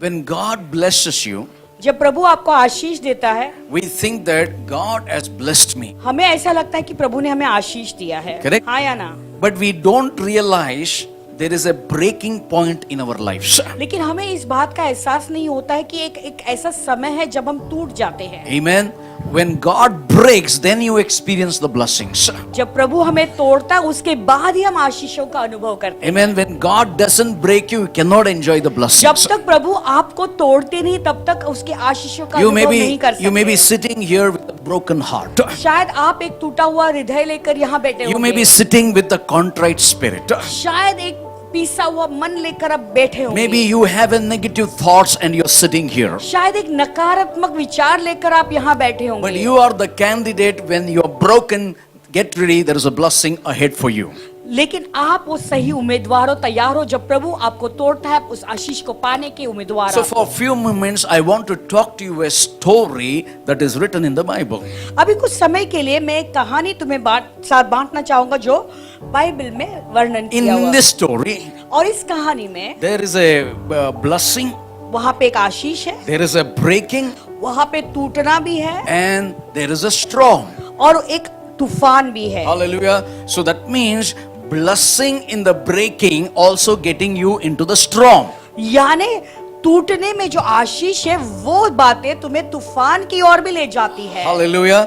when God blesses you, जब प्रभु आपको आशीष देता है, we think that God has blessed me. हमें ऐसा लगता है कि प्रभु ने हमें आशीष दिया है। Correct? हाँ या ना? But we don't realize there is a breaking point in our lives. लेकिन हमें इस बात का एहसास नहीं होता है कि एक ऐसा समय है जब हम टूट जाते हैं। Amen. When God breaks, then you experience the blessings. जब प्रभु हमें तोड़ता है, उसके बाद ही हम आशीषों का अनुभव करते हैं। Amen. When God doesn't break you, you cannot enjoy the जब blessings. तक प्रभु आपको तोड़ते नहीं, तब तक उसके आशीषों का You अनुभव नहीं कर may be सकते। sitting here with a broken heart. शायद आप एक टूटा हुआ हृदय लेकर यहाँ बैठे You may be होंगे। sitting with a contrite spirit. शायद एक पिसा हुआ मन लेकर आप बैठे होंगे। Maybe you have a negative thoughts and you're sitting here. शायद एक नकारात्मक विचार लेकर आप यहाँ बैठे होंगे। But you are the candidate. When you're broken, get ready. There is a blessing ahead for you. लेकिन आप वो सही उम्मीदवार हो, तैयार हो। जब प्रभु आपको तोड़ता है, उस आशीष को पाने के उम्मीदवार So आप for a few moments, I want to talk to you a story that is written in the Bible. अभी कुछ समय के लिए मैं एक कहानी तुम्हें साथ बांटना चाहूंगा जो बाइबल में वर्णन किया हुआ In है। this story, और इस कहानी में there is a blessing, वहाँ पे एक आशीष है, there is a breaking, वहाँ पे टूटना भी है, and there is a storm. और एक तूफान भी है। Hallelujah. So that means blessing in the breaking also getting you into the storm. यानी टूटने में जो आशीष है, वो बातें तुम्हें तूफान की ओर भी ले जाती है। Hallelujah.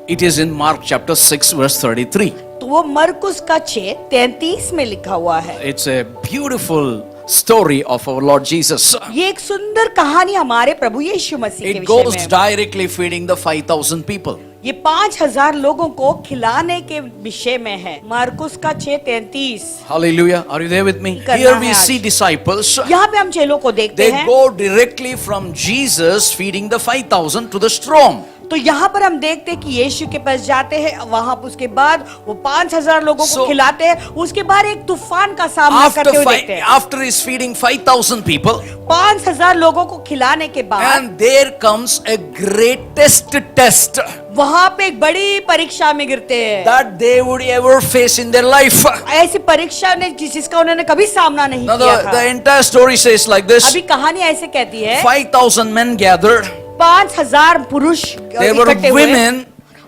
It is in Mark chapter 6 verse 33. तो वो मरकुस का 6:33 में लिखा हुआ है। It's a beautiful story of our Lord Jesus. ये एक सुंदर कहानी हमारे प्रभु यीशु मसीह के It विषय goes में है। directly feeding the 5,000 people. ये 5,000 लोगों को खिलाने के विषय में है। मार्कुस का 6:33। Hallelujah. Are you there with me? करना Here है we आज। see disciples. यहाँ पे हम चेलों को देखते They हैं। go directly from Jesus feeding the 5,000 to the storm. तो यहाँ पर हम देखते हैं कि यीशु के पास जाते हैं, वहां उसके बाद वो 5,000 लोगों को So- खिलाते हैं। उसके बाद एक तूफान का सामना करते हुए देखते हैं। After is feeding 5,000 people, 5,000 लोगों को खिलाने के बाद and there comes a greatest test वहां पे एक बड़ी परीक्षा में गिरते हैं। that they would ever face in their life. ऐसी परीक्षा ने जिसका उन्होंने कभी सामना नहीं Now किया the था। entire story says like this. अभी कहानी ऐसे कहती है, 5,000 men gathered. 5,000 पुरुष There were इकट्ठे हुए women,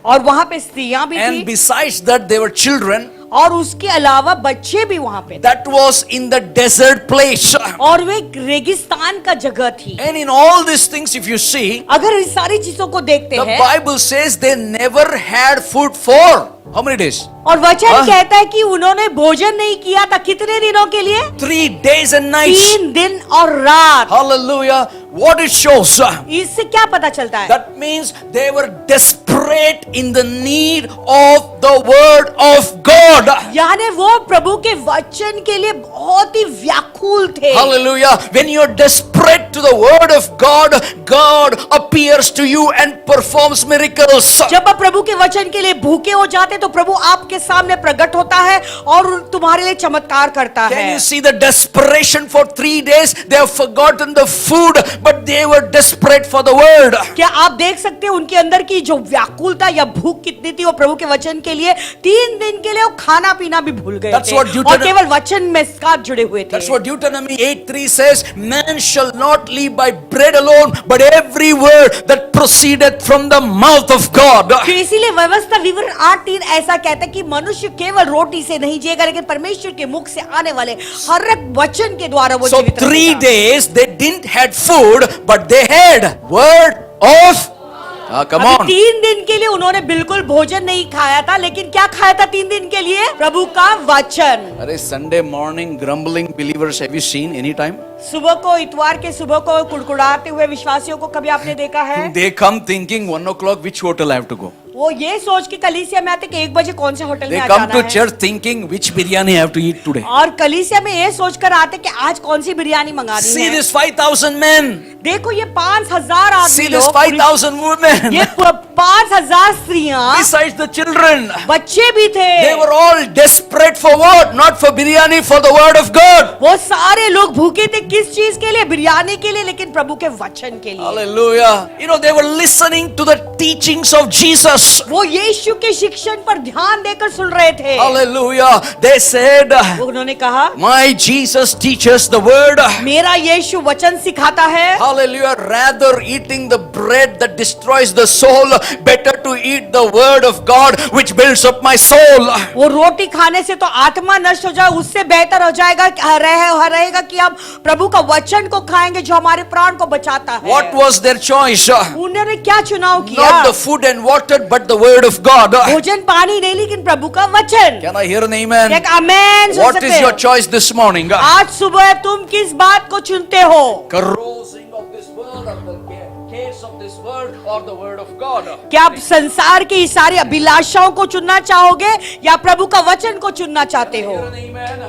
और वहां पे स्त्रियां भी and थी besides that there were children. और उसके अलावा बच्चे भी वहां पे थे। That was in the desert place. और वे रेगिस्तान का जगह थी। And in all these things, if you see, अगर इस सारी चीजों को देखते the हैं Bible says they never had food for how many days? और वचन हाँ? कहता है कि उन्होंने भोजन नहीं किया था। कितने दिनों के लिए? 3 days and nights. 3 दिन और रात। Hallelujah. What it shows, इससे क्या पता चलता है? that means they were desperate in the need of the word of God. यानी वो प्रभु के वचन के लिए बहुत ही व्याकुल थे। Hallelujah. When you're desperate to the word of God, God appears to you and performs miracles. जब आप प्रभु के वचन के लिए भूखे हो जाते तो प्रभु आपके सामने प्रकट होता है और तुम्हारे लिए चमत्कार करता Can है। you see the desperation for 3 days? They have forgotten the food, but they were desperate for the word. क्या आप देख सकते हैं उनके अंदर की जो व्याकुलता या भूख कितनी थी? वो प्रभु के वचन के लिए 3 दिन के लिए वो खाना पीना भी भूल गए That's थे what और केवल वचन में साथ जुड़े हुए थे। That's what Deuteronomy 8:3 says. Man shall not live by bread alone, but every word that proceeded from the mouth of God. फिर इसीलिए व्यवस्था विवरण 8:3 ऐसा कहता है कि मनुष्य केवल रोटी से नहीं जिएगा, लेकिन परमेश्वर के मुख से आने वाले हर एक वचन के द्वारा वो So जीवित 3 रहेगा। days they didn't had food, but they had word of. Come अभी on. 3 दिन के लिए उन्होंने बिल्कुल भोजन नहीं खाया था, लेकिन क्या खाया था 3 दिन के लिए? प्रभु का वचन। अरे Sunday morning grumbling believers, have you seen any time? सुबह को, इतवार के सुबह को कुड़कुड़ाते हुए विश्वासियों को कभी आपने देखा है? They come thinking 1 o'clock which hotel I have to go. वो ये सोच के कलीसिया में आते कि 1 बजे कौन से होटल They में come जाना to है। church thinking which biryani I have to eat today. और कलीसिया में ये सोचकर आते कि आज कौन सी बिरयानी मंगानी See है। this 5,000 men. देखो ये 5,000 See आदमी this लोग, 5,000 women. ये 5,000 स्त्रियां, besides the children. बच्चे भी थे, They were all desperate for what? Not for biryani, for the word of God. वो सारे लोग भूखे थे किस चीज के लिए? बिरयानी के लिए, लेकिन प्रभु के वचन के लिए। Hallelujah. You know, they were listening to the teachings of Jesus. वो यीशु के शिक्षण पर ध्यान देकर सुन रहे थे। Hallelujah. They said, उन्होंने कहा, my Jesus teaches the word. मेरा यीशु वचन सिखाता है। Hallelujah. Rather eating the bread that destroys the soul, better to eat the word of God which builds up my soul. वो रोटी खाने से तो आत्मा नष्ट हो जाए, उससे बेहतर हो जाएगा रहेगा कि हम प्रभु का वचन को खाएंगे जो हमारे प्राण को बचाता है। What was their choice? उन्होंने क्या चुनाव किया? Not the food and water, but the word of God. भोजन पानी नहीं, लेकिन प्रभु का वचन। Can I hear an amen? एक आमेन सुन What सकते is your हो? choice this morning? आज सुबह तुम किस बात को चुनते हो? Carousing of this world, or the cares of this world, or the word of God? क्या आप संसार की सारी अभिलाषाओं को चुनना चाहोगे या प्रभु का वचन को चुनना चाहते हो? Hear an amen?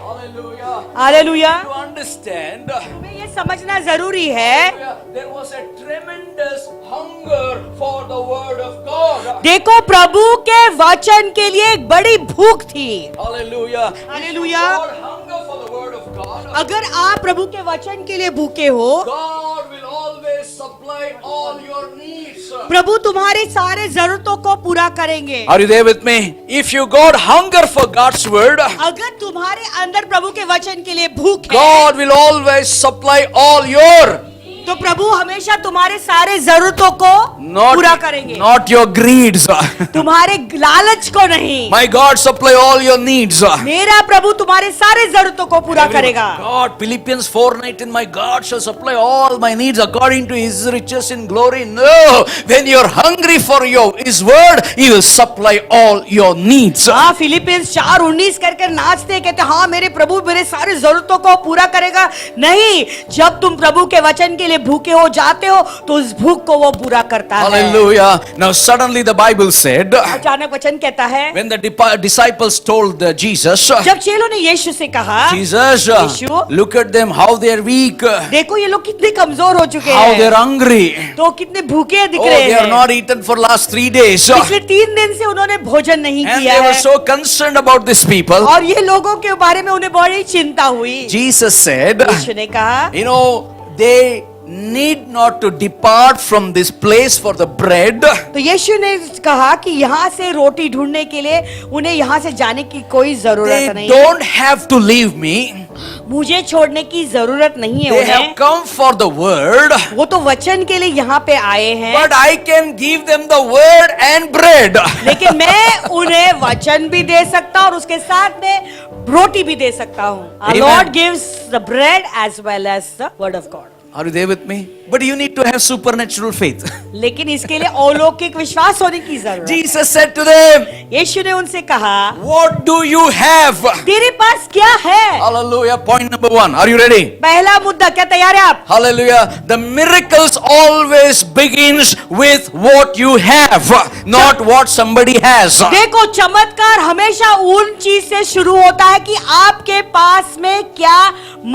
Hallelujah. Hallelujah. To understand, तुम्हें ये समझना जरूरी है, there was a tremendous hunger for the word of God. देखो प्रभु के वचन के लिए एक बड़ी भूख थी। Hallelujah. Hallelujah. If you are hunger for the word of God, अगर आप प्रभु के वचन के लिए भूखे हो, God will always supply all your needs. प्रभु तुम्हारे सारे जरूरतों को पूरा करेंगे। Are you there with me? If you got hunger for God's word, अगर तुम्हारे अंदर प्रभु के वचन के लिए भूख है, God will always supply all your, तो प्रभु हमेशा तुम्हारे सारे जरूरतों को पूरा करेंगे, not your greeds. तुम्हारे लालच को नहीं। My God supply all your needs. मेरा प्रभु तुम्हारे सारे जरूरतों को पूरा करेगा। God, Philippians 4:19, my God shall supply all my needs according to His riches in glory. No, when you're hungry for His word, He will supply all your needs. हाँ, Philippians 4:19 करके नाचते कहते हाँ मेरे प्रभु मेरे सारे जरूरतों को पूरा करेगा। नहीं, जब तुम प्रभु के वचन के लिए भूखे हो जाते हो तो उस भूख को वो पूरा करता है। Hallelujah. Now suddenly the Bible said, अचानक वचन कहता है, when the disciples told Jesus, जब चेलों ने यीशु से कहा, Jesus, Yeshu, look at them, how they are weak, देखो ये लोग कितने कमजोर हो चुके how they हैं, are hungry. तो कितने भूखे दिख Oh, रहे they are हैं। not eaten for last 3 days. पिछले 3 दिन से उन्होंने भोजन नहीं And किया they were है so concerned about these people. और ये लोगों के बारे में उन्हें बड़ी चिंता हुई। Jesus said, यीशु ने कहा, you know, they need not to depart from this place for the bread. तो यीशु ने कहा कि यहाँ से रोटी ढूंढने के लिए उन्हें यहाँ से जाने की कोई जरूरत They नहीं, don't have to leave me. मुझे छोड़ने की जरूरत नहीं है They उन्हें। have come for the word. वो तो वचन के लिए यहाँ पे आए हैं, But I can give them the word and bread. लेकिन मैं उन्हें वचन भी दे सकता हूँ और उसके साथ में रोटी भी दे सकता हूँ। Our Amen. Lord gives the bread as well as the word of God. Are you there with me? But you need to have supernatural faith. लेकिन इसके लिए अलौकिक विश्वास होने की जरूरत है। Jesus said to them, यीशु ने उनसे कहा, what do you have? तेरे पास क्या है? Hallelujah. Point number 1. Are you ready? पहला मुद्दा, क्या तैयार है आप? Hallelujah. The miracles always begins with what you have, not what somebody has. देखो, चमत्कार हमेशा उन चीज से शुरू होता है कि आपके पास में क्या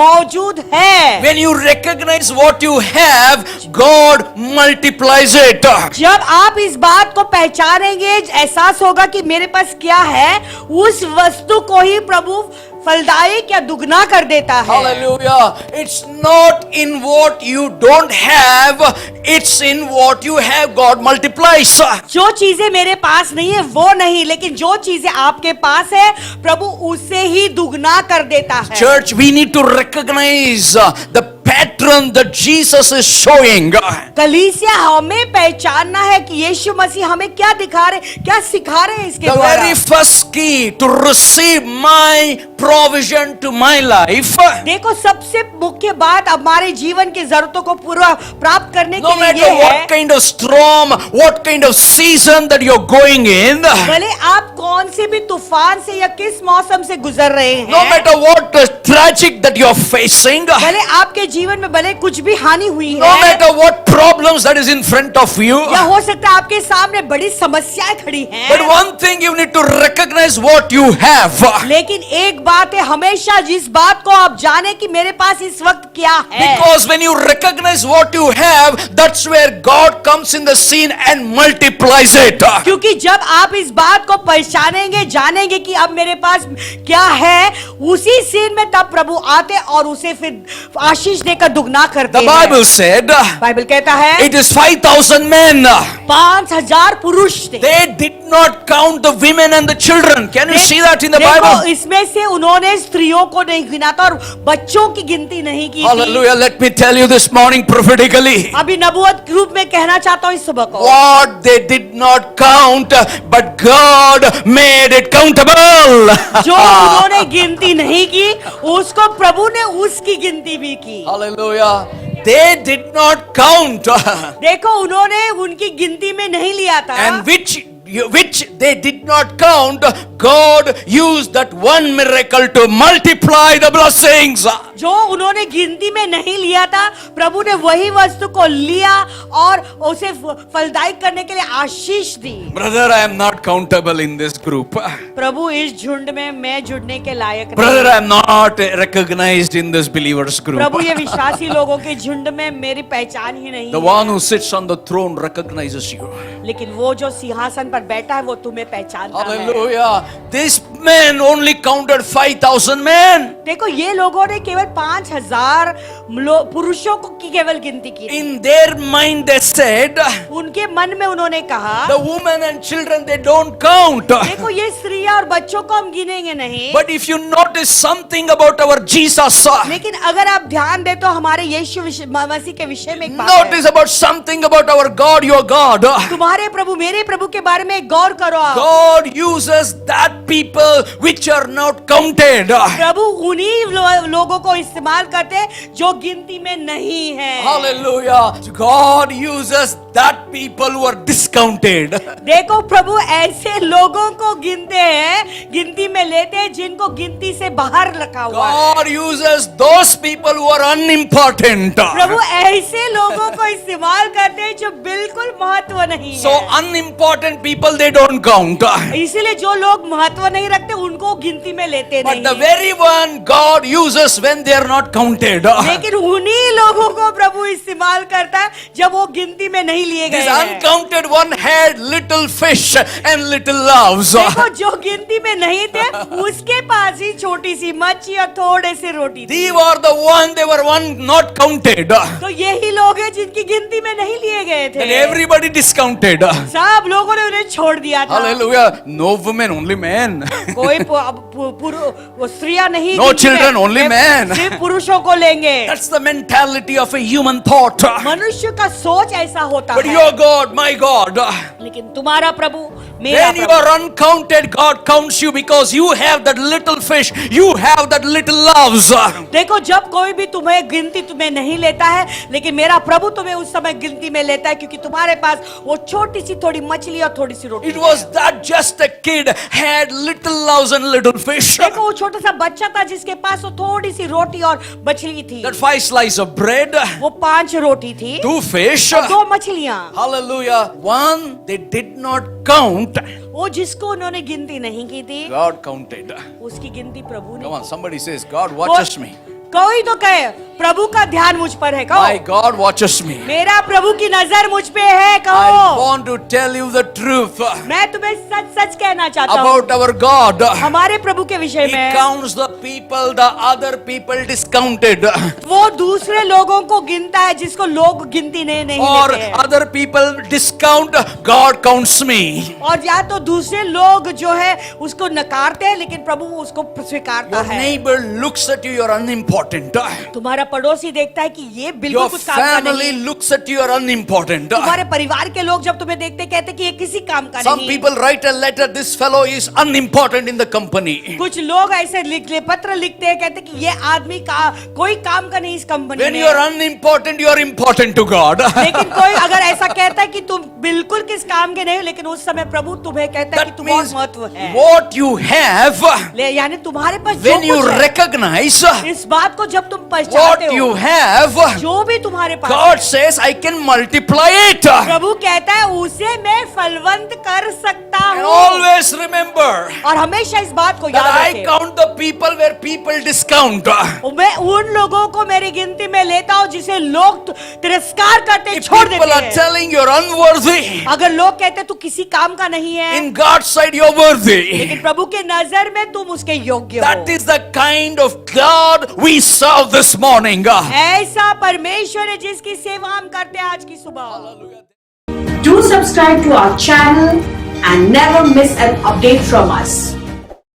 मौजूद है। When you recognize what you have, God multiplies it. जब आप इस बात को पहचानेंगे, एहसास होगा कि मेरे पास क्या है, उस वस्तु को ही प्रभु फलदायक या दुगना कर देता है। Hallelujah. It's not in what you don't have, it's in what you have God multiplies. जो चीजें मेरे पास नहीं है वो नहीं, लेकिन जो चीजें आपके पास है प्रभु उसे ही दुगना कर देता है। Church, we need to recognize the pattern that Jesus is showing. कलीसिया, हमें पहचानना है कि यीशु मसीह हमें क्या दिखा रहे, क्या सिखा रहे हैं इसके The द्वारा। very first key to receive my provision to my life, देखो, सबसे मुख्य बात हमारे जीवन की जरूरतों को पूरा प्राप्त करने no के लिए matter ये what है, kind of storm, what kind of season that you're going in, भले आप कौन से भी तूफान से या किस मौसम से गुजर रहे no हैं, matter what tragic that you're facing, भले आपके जीवन में भले कुछ भी हानि हुई no है, matter what problems that is in front of you, या हो सकता है आपके सामने बड़ी समस्याएं खड़ी but हैं, one thing you need to recognize what you have. लेकिन एक बात बात है, हमेशा जिस बात को आप जाने कि मेरे पास इस वक्त क्या है। Because when you recognize what you have, that's where God comes in the scene and multiplies it. क्योंकि जब आप इस बात को पहचानेंगे, जानेंगे कि अब मेरे पास क्या है, उसी सीन में तब प्रभु आते और उसे फिर आशीष देकर दुगना करते The हैं। Bible said, बाइबल कहता है it is 5,000 men. 5,000 पुरुष थे। They did not count the women and the children. Can you see that in the देखो, Bible? इसमें से उन्होंने स्त्रियों को नहीं गिना था और बच्चों की गिनती नहीं की थी। Hallelujah. Let me tell you this morning prophetically. अभी नबूवत के रूप में कहना चाहता हूँ इस सुबह को, What they did not count, but God made it countable. जो उन्होंने गिनती नहीं की, उसको प्रभु ने उसकी गिनती भी की। Hallelujah. They did not count. देखो, उन्होंने उनकी गिनती में नहीं लिया था। And which they did not count, God used that one miracle to multiply the blessings. जो उन्होंने गिनती में नहीं लिया था, प्रभु ने वही वस्तु को लिया और उसे फलदायी करने के लिए आशीष दी। Brother, I am not countable in this group. प्रभु, इस झुंड में मैं जुड़ने के लायक Brother, नहीं। I am not recognized in this believers group. प्रभु, ये विश्वासी लोगों के झुंड में मेरी पहचान ही नहीं The है। one who sits on the throne recognizes you. लेकिन वो जो सिंहासन पर बैठा है, वो तुम्हें पहचानता है। Hallelujah. These men only counted 5,000 men. देखो, ये लोगों ने केवल 5,000 पुरुषों की केवल गिनती की थी। In their mind they said, उनके मन में उन्होंने कहा, the women and children they don't count. देखो, ये स्त्रियां और बच्चों को हम गिनेंगे नहीं। But if you notice something about our Jesus, लेकिन अगर आप ध्यान दे तो हमारे यीशु मसीह के विषय में एक बात notice है। about something about our God, your God. तुम्हारे प्रभु, मेरे प्रभु के बारे में गौर करो आप। God uses that people which are not counted. प्रभु उन्हीं लोगों को इस्तेमाल करते हैं जो गिनती में नहीं है। Hallelujah. God uses that people who are discounted. देखो, प्रभु ऐसे लोगों को गिनते हैं, गिनती में लेते हैं जिनको गिनती से बाहर रखा हुआ है। God uses those people who are unimportant. प्रभु ऐसे लोगों को इस्तेमाल करते हैं जो बिल्कुल महत्व नहीं So है। unimportant people they don't count. इसीलिए जो लोग महत्व नहीं रखते उनको गिनती में लेते But the नहीं। very one God uses when they are not counted. लेकिन उन्हीं लोगों को प्रभु इस्तेमाल करता है जब वो गिनती में नहीं लिए गए This हैं। uncounted one had little fish and little loaves. देखो, जो गिनती में नहीं थे, उसके पास ही छोटी सी मच्छी और थोड़े से रोटी थी। They were the one, they were one not counted. तो यही लोग हैं जिनकी गिनती में नहीं लिए गए And थे। everybody discounted. सब लोगों ने उन्हें छोड़ दिया था। Hallelujah. No women, only men. कोई वो स्त्रियां नहीं, No गिनती में children, only men. सिर्फ पुरुषों को लेंगे। That's the mentality of a human thought. मनुष्य का सोच ऐसा होता But है। your God, my God, लेकिन तुम्हारा प्रभु, मेरा when you Prabhu, are uncounted, God counts you because you have that little fish, you have that little loaves. देखो, जब कोई भी तुम्हें गिनती तुम्हें नहीं लेता है, लेकिन मेरा प्रभु तुम्हें उस समय गिनती में लेता है क्योंकि तुम्हारे पास वो छोटी सी थोड़ी मछली और थोड़ी सी रोटी It है। was that just a kid had little loaves and little fish. देखो, वो छोटा सा बच्चा था जिसके पास वो थोड़ी सी रोटी और मछली थी। That 5 slices of bread, वो 5 रोटी थी 2 fish. और 2 मछलियां। Hallelujah. One they did not count. वो जिसको उन्होंने गिनती नहीं की थी, God counted. उसकी गिनती प्रभु ने Come on, somebody says, God watches me. कोई तो कहे, प्रभु का ध्यान मुझ पर है। My कहो, God watches me. मेरा प्रभु की नजर मुझ पे है। I कहो, want to tell you the truth मैं तुम्हें सच सच कहना चाहता हूँ about our God. हमारे प्रभु के विषय He में। counts the people, the other people discounted. वो दूसरे लोगों को गिनता है जिसको लोग गिनती नहीं Or लेते हैं। other people discount, God counts me. और या तो दूसरे लोग जो है उसको नकारते हैं, लेकिन प्रभु उसको स्वीकारता Your है। neighbor looks at you, you're unimportant. तुम्हारा पड़ोसी देखता है कि ये बिल्कुल Your कुछ काम का family नहीं। looks at you, you're unimportant. तुम्हारे परिवार के लोग जब तुम्हें देखते कहते कि ये किसी काम का Some नहीं। people write a letter, this fellow is unimportant in the company. कुछ लोग ऐसे पत्र लिखते हैं, कहते कि ये आदमी का कोई काम का नहीं इस कंपनी When में। you are unimportant, you are important to God. लेकिन कोई अगर ऐसा कहता है कि तुम बिल्कुल किस काम के नहीं हो, लेकिन उस समय प्रभु तुम्हें कहता है कि That तुम means बहुत महत्व है। what you have, यानी तुम्हारे पास when जो you कुछ है, recognize, इस बात बात को जब तुम what पहचानते you हो, have, जो भी तुम्हारे पास God है, says, I can multiply it. प्रभु कहता है उसे मैं फलवंत कर सकता And हूँ। always remember और हमेशा इस बात को that याद I रखें, count the people where people discount. मैं उन लोगों को मेरी गिनती में लेता हूँ जिसे लोग तिरस्कार करते If छोड़ people देते are हैं। telling you're unworthy, अगर लोग कहते तू किसी काम का नहीं है, in God's sight you're worthy. लेकिन प्रभु के नजर में तुम उसके योग्य That हो। is the kind of God we serve this morning. ऐसा परमेश्वर है जिसकी सेवा हम करते हैं आज की सुबह। Do subscribe to our channel and never miss an update from us.